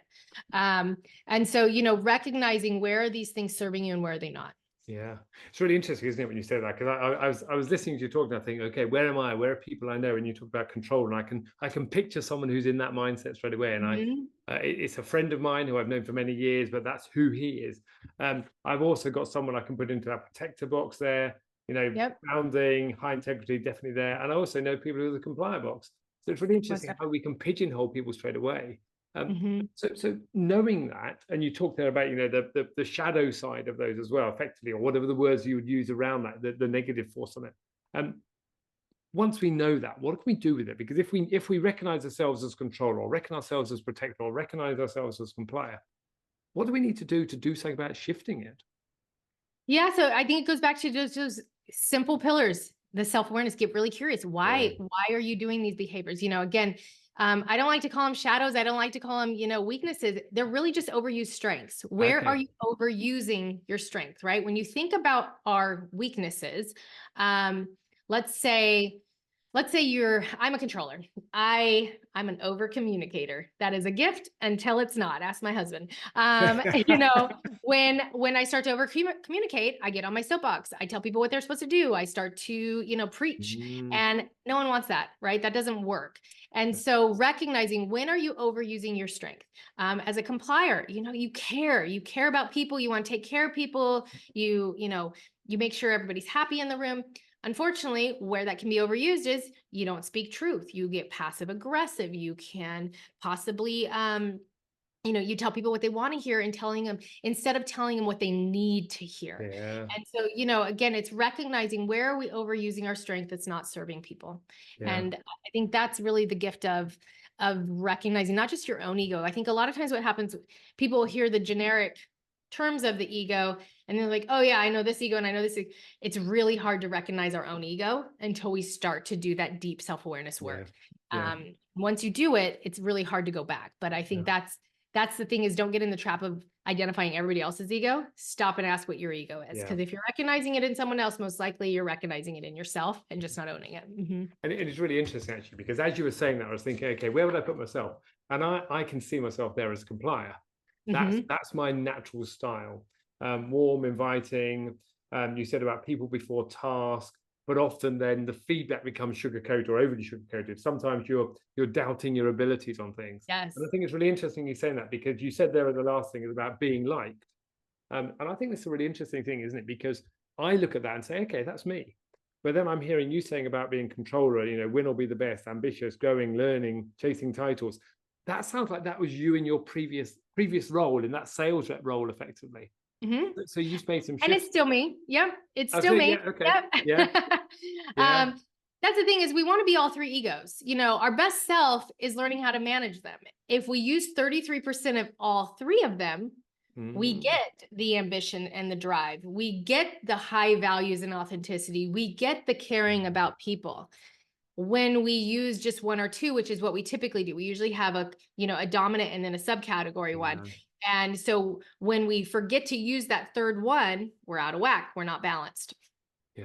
B: And so, recognizing where are these things serving you and where are they not?
A: Yeah, it's really interesting, isn't it, when you say that? Because I was listening to you talking, I think, okay, where am I? Where are people I know? And you talk about control, and I can picture someone who's in that mindset straight away. And it's a friend of mine who I've known for many years, but that's who he is. I've also got someone I can put into that protector box there. Grounding, high integrity, definitely there. And I also know people who are the complier box. So it's really interesting how we can pigeonhole people straight away. So knowing that, and you talk there about the shadow side of those as well, effectively, or whatever the words you would use around that, the negative force on it. Once we know that, what can we do with it? Because if we recognize ourselves as controller, or recognize ourselves as protector, or recognize ourselves as complier, what do we need to do something about shifting it?
B: Yeah, so I think it goes back to those simple pillars. The self-awareness, get really curious. Why are you doing these behaviors? Again, I don't like to call them shadows. I don't like to call them, weaknesses. They're really just overused strengths. Where are you overusing your strength, right? When you think about our weaknesses, let's say I'm a controller. I'm an over communicator. That is a gift until it's not. Ask my husband. When I start to over communicate, I get on my soapbox. I tell people what they're supposed to do. I start to, preach, and no one wants that, right? That doesn't work. And so recognizing, when are you overusing your strength? As a complier, you care about people. You want to take care of people. You make sure everybody's happy in the room. Unfortunately, where that can be overused is you don't speak truth. You get passive aggressive. You can possibly, you tell people what they want to hear and telling them instead of telling them what they need to hear.
A: Yeah.
B: And so, again, it's recognizing, where are we overusing our strength that's not serving people?
A: Yeah.
B: And I think that's really the gift of recognizing not just your own ego. I think a lot of times what happens, people hear the generic terms of the ego and they're like, oh yeah, I know this ego and I know this. It's really hard to recognize our own ego until we start to do that deep self-awareness work.
A: Yeah.
B: Once you do it, it's really hard to go back. But I think that's the thing, is don't get in the trap of identifying everybody else's ego. Stop and ask what your ego is. Because if you're recognizing it in someone else, most likely you're recognizing it in yourself and just not owning it. Mm-hmm.
A: And it's really interesting, actually, because as you were saying that, I was thinking, okay, where would I put myself? And I can see myself there as a complier. That's my natural style. Warm, inviting. You said about people before task, but often then the feedback becomes sugar-coated or overly sugar-coated. Sometimes you're doubting your abilities on things.
B: Yes.
A: And I think it's really interesting you saying that, because you said there at the last thing is about being liked. And I think that's a really interesting thing, isn't it? Because I look at that and say, okay, that's me. But then I'm hearing you saying about being controller, win or be the best, ambitious, growing, learning, chasing titles. That sounds like that was you in your previous role, in that sales rep role, effectively. Mm-hmm. So you made some shifts.
B: And it's still me. Yeah, it's still me.
A: Yeah, okay. Yep.
B: Yeah. That's the thing, is we want to be all three egos. Our best self is learning how to manage them. If we use 33% of all three of them, we get the ambition and the drive. We get the high values and authenticity. We get the caring about people. When we use just one or two, which is what we typically do, we usually have a dominant and then a subcategory one. And so when we forget to use that third one, we're out of whack. We're not balanced.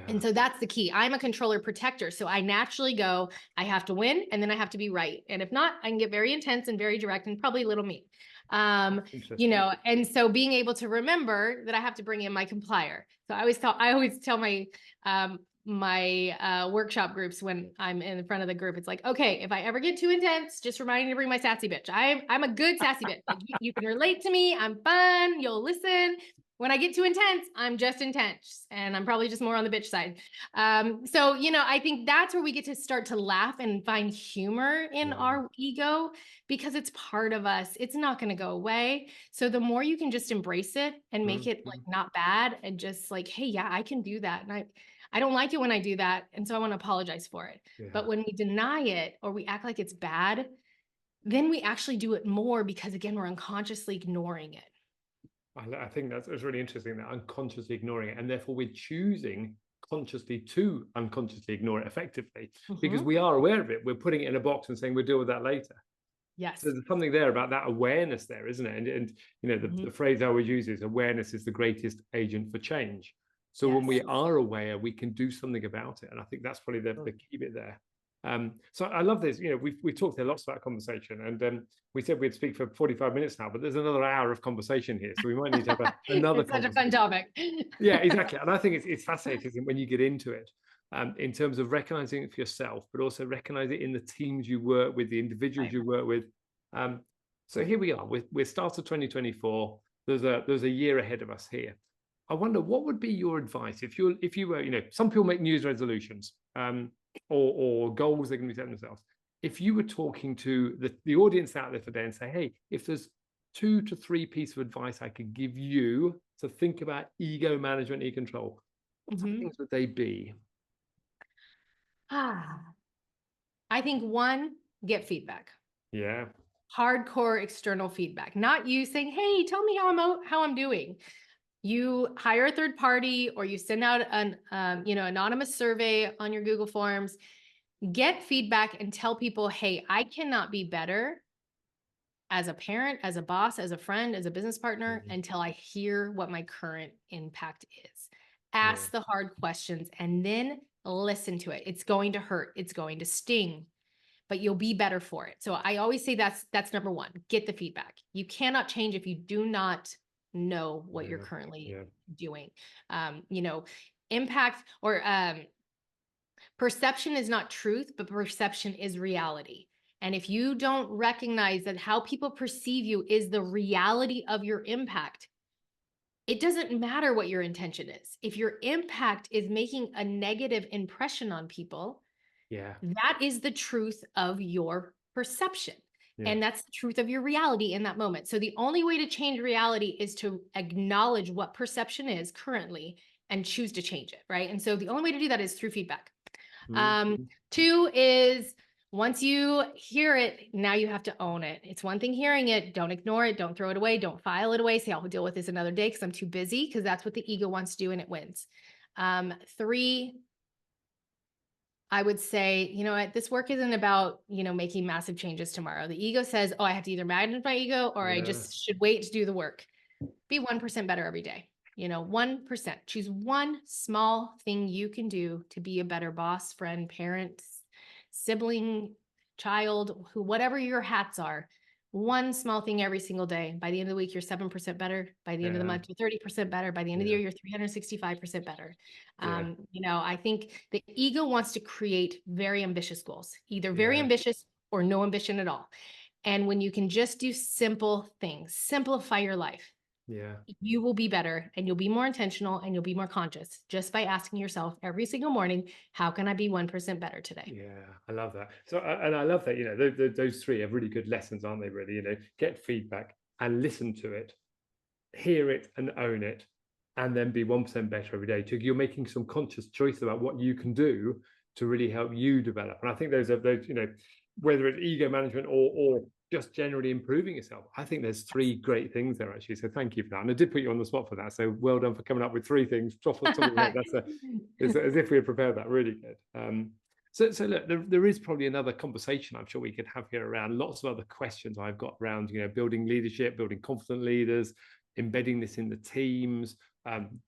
B: And so that's the key. I'm a controller protector. So I naturally go, I have to win, and then I have to be right. And if not, I can get very intense and very direct and probably a little mean. And so being able to remember that I have to bring in my complier. So I always tell my workshop groups when I'm in front of the group, it's like, okay, if I ever get too intense, just remind me to bring my sassy bitch. I'm a good sassy bitch. Like, you can relate to me. I'm fun. You'll listen. When I get too intense, I'm just intense, and I'm probably just more on the bitch side. So, I think that's where we get to start to laugh and find humor in our ego, because it's part of us. It's not going to go away. So the more you can just embrace it and make it like not bad, and just like, hey, yeah, I can do that. And I don't like it when I do that. And so I want to apologize for it. But when we deny it or we act like it's bad, then we actually do it more, because again, we're unconsciously ignoring it.
A: I think that's really interesting, that unconsciously ignoring it, and therefore we're choosing consciously to unconsciously ignore it effectively, because we are aware of it. We're putting it in a box and saying we'll deal with that later.
B: Yes.
A: So there's something there about that awareness there, isn't it? And the phrase I always use is, awareness is the greatest agent for change. So when we are aware, we can do something about it. And I think that's probably the key bit there. So I love this. We've talked here lots about conversation, and we said we'd speak for 45 minutes now, but there's another hour of conversation here, so we might need to have another.
B: It's such a fun topic.
A: Yeah, exactly. And I think it's fascinating when you get into it, in terms of recognizing it for yourself, but also recognize it in the teams you work with, the individuals you work with. So here we are. We're start of 2024. There's a year ahead of us here. I wonder, what would be your advice if you were, some people make New Year's resolutions, or goals they're going to be setting themselves. If you were talking to the audience out there today and say, hey, if there's 2 to 3 pieces of advice I could give you to think about ego management, e-control, what things would they be?
B: I think 1, get feedback.
A: Yeah.
B: Hardcore external feedback, not you saying, hey, tell me how I'm doing. You hire a third party, or you send out an anonymous survey on your Google Forms. get feedback and tell people, hey, I cannot be better as a parent, as a boss, as a friend, as a business partner, until I hear what my current impact is. Ask the hard questions and then listen to it. It's going to hurt. It's going to sting, but you'll be better for it. So I always say that's number one. Get the feedback. You cannot change if you do not know what you're currently doing. Impact or perception is not truth, but perception is reality. And if you don't recognize that how people perceive you is the reality of your impact, it doesn't matter what your intention is. If your impact is making a negative impression on people, that is the truth of your perception. And that's the truth of your reality in that moment. So the only way to change reality is to acknowledge what perception is currently and choose to change it, right? And so the only way to do that is through feedback. Two is, once you hear it, now you have to own it. It's one thing hearing it. Don't ignore it. Don't throw it away. Don't file it away. Say, I'll deal with this another day because I'm too busy, because that's what the ego wants to do and it wins. Three, I would say, you know what, this work isn't about, making massive changes tomorrow. The ego says, oh, I have to either manage my ego or I just should wait to do the work. Be 1% better every day. 1%. Choose one small thing you can do to be a better boss, friend, parent, sibling, child, whatever your hats are. One small thing every single day. By the end of the week, you're 7% better. By the end of the month, you're 30% better. By the end of the year, you're 365% better. I think the ego wants to create very ambitious goals, either very ambitious or no ambition at all. And when you can just do simple things, simplify your life, you will be better and you'll be more intentional and you'll be more conscious just by asking yourself every single morning, how can I be 1% better today?
A: Yeah, I love that. So, and I love that, those three are really good lessons, aren't they? Really, get feedback and listen to it, hear it and own it, and then be 1% better every day. You're making some conscious choice about what you can do to really help you develop. And I think those, whether it's ego management or just generally improving yourself, I think there's three great things there, actually. So thank you for that. And I did put you on the spot for that. So well done for coming up with three things. That's as if we had prepared that. Really good. So look, there is probably another conversation I'm sure we could have here around lots of other questions I've got around, building leadership, building confident leaders, embedding this in the teams,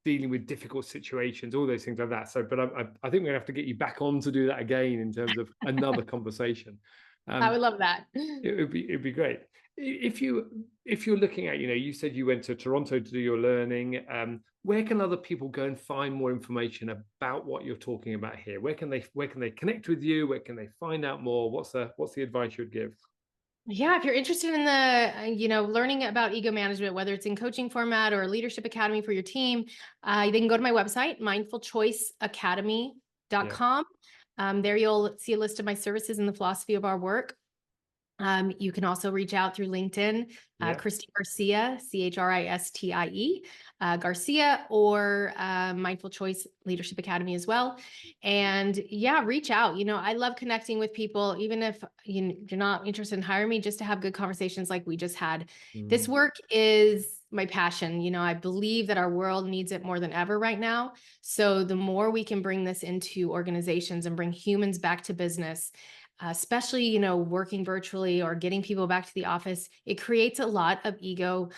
A: dealing with difficult situations, all those things like that. So, but I think we're gonna have to get you back on to do that again in terms of another conversation.
B: I would love that.
A: It'd be great. If you're looking at, you said you went to Toronto to do your learning. Where can other people go and find more information about what you're talking about here? Where can they connect with you? Where can they find out more? What's the advice you'd give?
B: Yeah, if you're interested in the, learning about ego management, whether it's in coaching format or leadership academy for your team, they can go to my website, mindfulchoiceacademy.com. There you'll see a list of my services and the philosophy of our work. You can also reach out through LinkedIn, Christie Garcia, Christie, Garcia, or Mindful Choice Leadership Academy as well. And reach out. I love connecting with people, even if you're not interested in hiring me, just to have good conversations like we just had. This work is my passion. I believe that our world needs it more than ever right now. So the more we can bring this into organizations and bring humans back to business, especially, working virtually or getting people back to the office, it creates a lot of ego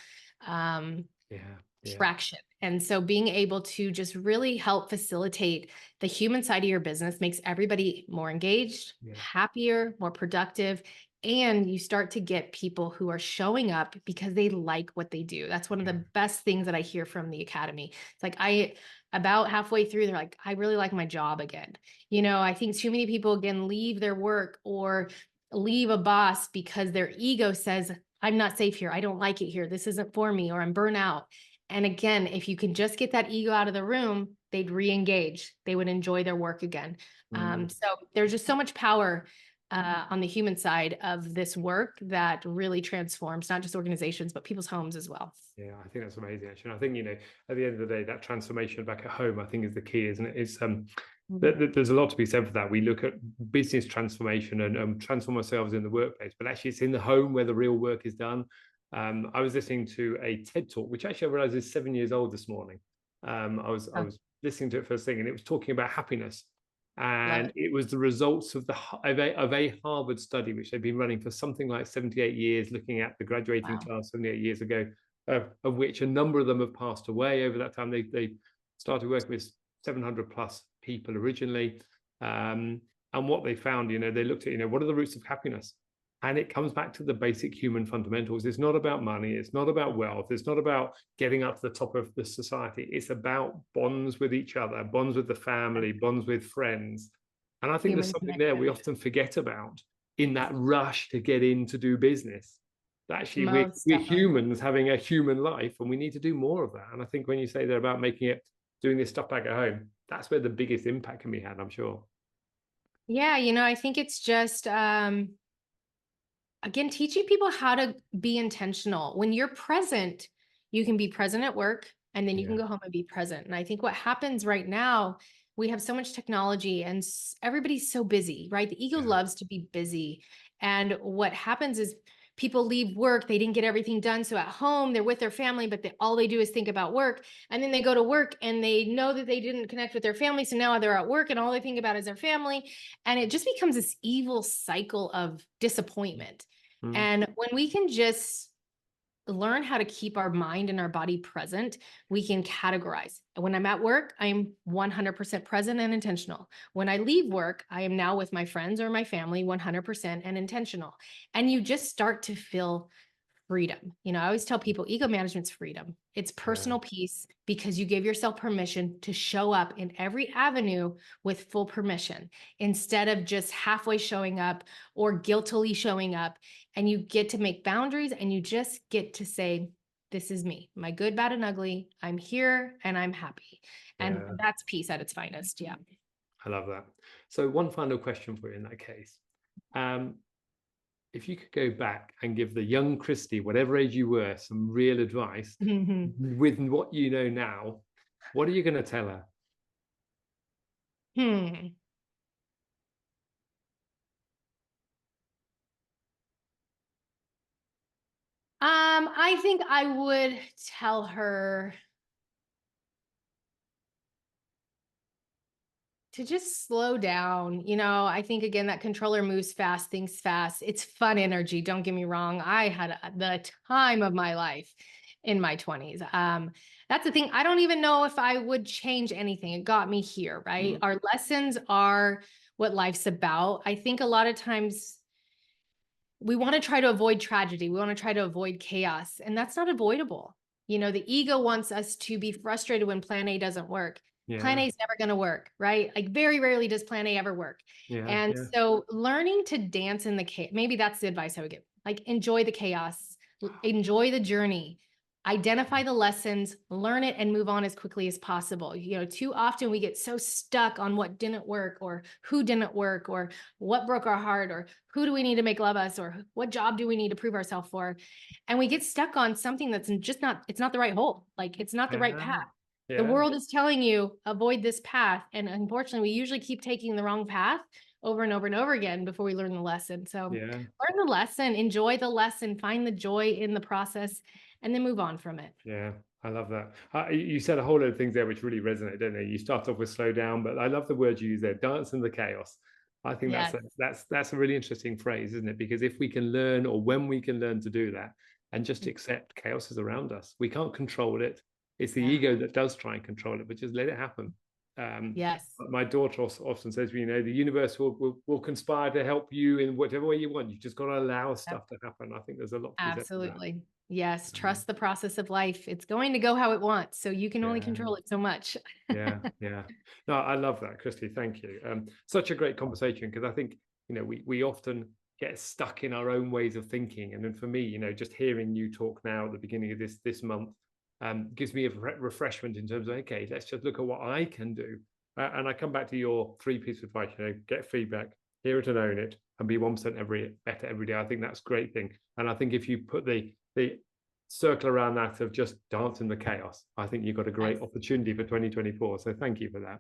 B: traction. And so being able to just really help facilitate the human side of your business makes everybody more engaged, happier, more productive. And you start to get people who are showing up because they like what they do. That's one of the best things that I hear from the academy. It's like about halfway through, they're like, I really like my job again. I think too many people again leave their work or leave a boss because their ego says, I'm not safe here. I don't like it here. This isn't for me, or I'm burnt out. And again, if you can just get that ego out of the room, they'd re-engage. They would enjoy their work again. So there's just so much power on the human side of this work that really transforms not just organizations, but people's homes as well.
A: Yeah, I think that's amazing, actually. And I think, at the end of the day, that transformation back at home, I think, is the key, isn't it? It's there's a lot to be said for that. We look at business transformation and transform ourselves in the workplace, but actually it's in the home where the real work is done. I was listening to a TED talk, which actually I realized is 7 years old this morning. I was listening to it first thing, and it was talking about happiness. And it was the results of a Harvard study, which they've been running for something like 78 years, looking at the graduating class 78 years ago, of which a number of them have passed away over that time. They started working with 700 plus people originally. And what they found, they looked at, what are the roots of happiness? And it comes back to the basic human fundamentals. It's not about money. It's not about wealth. It's not about getting up to the top of the society. It's about bonds with each other, bonds with the family, bonds with friends. And I think there's something there we often forget about in that rush to get in to do business. Actually, we're humans having a human life, and we need to do more of that. And I think when you say they're about doing this stuff back at home, that's where the biggest impact can be had, I'm sure.
B: Yeah, I think it's just again, teaching people how to be intentional. When you're present, you can be present at work, and then you can go home and be present. And I think what happens right now, we have so much technology and everybody's so busy, right? The ego loves to be busy. And what happens is people leave work, they didn't get everything done. So at home, they're with their family, but all they do is think about work. And then they go to work and they know that they didn't connect with their family. So now they're at work and all they think about is their family. And it just becomes this evil cycle of disappointment. And when we can just learn how to keep our mind and our body present, we can categorize. When I'm at work, I'm 100% present and intentional. When I leave work, I am now with my friends or my family, 100% and intentional. And you just start to feel freedom. I always tell people ego management's freedom. It's personal peace because you give yourself permission to show up in every avenue with full permission instead of just halfway showing up or guiltily showing up. And you get to make boundaries and you just get to say, this is me, my good, bad, and ugly. I'm here and I'm happy. And that's peace at its finest. Yeah.
A: I love that. So one final question for you in that case. If you could go back and give the young Christie, whatever age you were, some real advice with what you know now, what are you going to tell her?
B: I think I would tell her to just slow down. I think, again, that controller moves fast, thinks fast. It's fun energy. Don't get me wrong. I had the time of my life in my 20s. That's the thing. I don't even know if I would change anything. It got me here, right? Our lessons are what life's about. I think a lot of times we want to try to avoid tragedy. We want to try to avoid chaos, and that's not avoidable. The ego wants us to be frustrated when plan A doesn't work. Plan A is never going to work, right? Like very rarely does plan A ever work. So learning to dance in the chaos, maybe that's the advice I would give. Like enjoy the chaos, enjoy the journey, identify the lessons, learn it, and move on as quickly as possible. Too often we get so stuck on what didn't work or who didn't work or what broke our heart or who do we need to make love us or what job do we need to prove ourselves for? And we get stuck on something that's just it's not the right hole. Like it's not the right path. The world is telling you avoid this path. And unfortunately, we usually keep taking the wrong path over and over and over again before we learn the lesson. So learn the lesson, enjoy the lesson, find the joy in the process, and then move on from it.
A: Yeah, I love that. You said a whole lot of things there which really resonate, don't they? You start off with slow down, but I love the word you use there, dance in the chaos. I think that's a really interesting phrase, isn't it? Because if we can learn, or when we can learn to do that and just accept chaos is around us, we can't control it. It's the ego that does try and control it, but just let it happen. My daughter often says, the universe will conspire to help you in whatever way you want. You just got to allow stuff to happen. I think there's a lot.
B: Absolutely. Yes. Trust the process of life. It's going to go how it wants. So you can only control it so much.
A: Yeah. No, I love that, Christie. Thank you. Such a great conversation, because I think, we often get stuck in our own ways of thinking. And then for me, just hearing you talk now at the beginning of this month, gives me a refreshment in terms of, okay, let's just look at what I can do. And I come back to your 3 pieces of advice, get feedback, hear it and own it, and be 1% better every day. I think that's a great thing. And I think if you put the circle around that of just dance in the chaos, I think you've got a great opportunity for 2024. So thank you for that.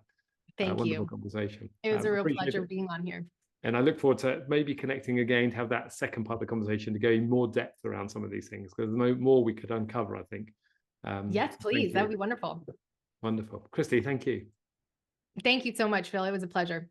B: Thank
A: you. Wonderful conversation.
B: It was a real pleasure being on here.
A: And I look forward to maybe connecting again to have that second part of the conversation to go in more depth around some of these things, because there's more we could uncover, I think.
B: Yes, please. That would be wonderful.
A: Wonderful. Christie, thank you.
B: Thank you so much, Phil. It was a pleasure.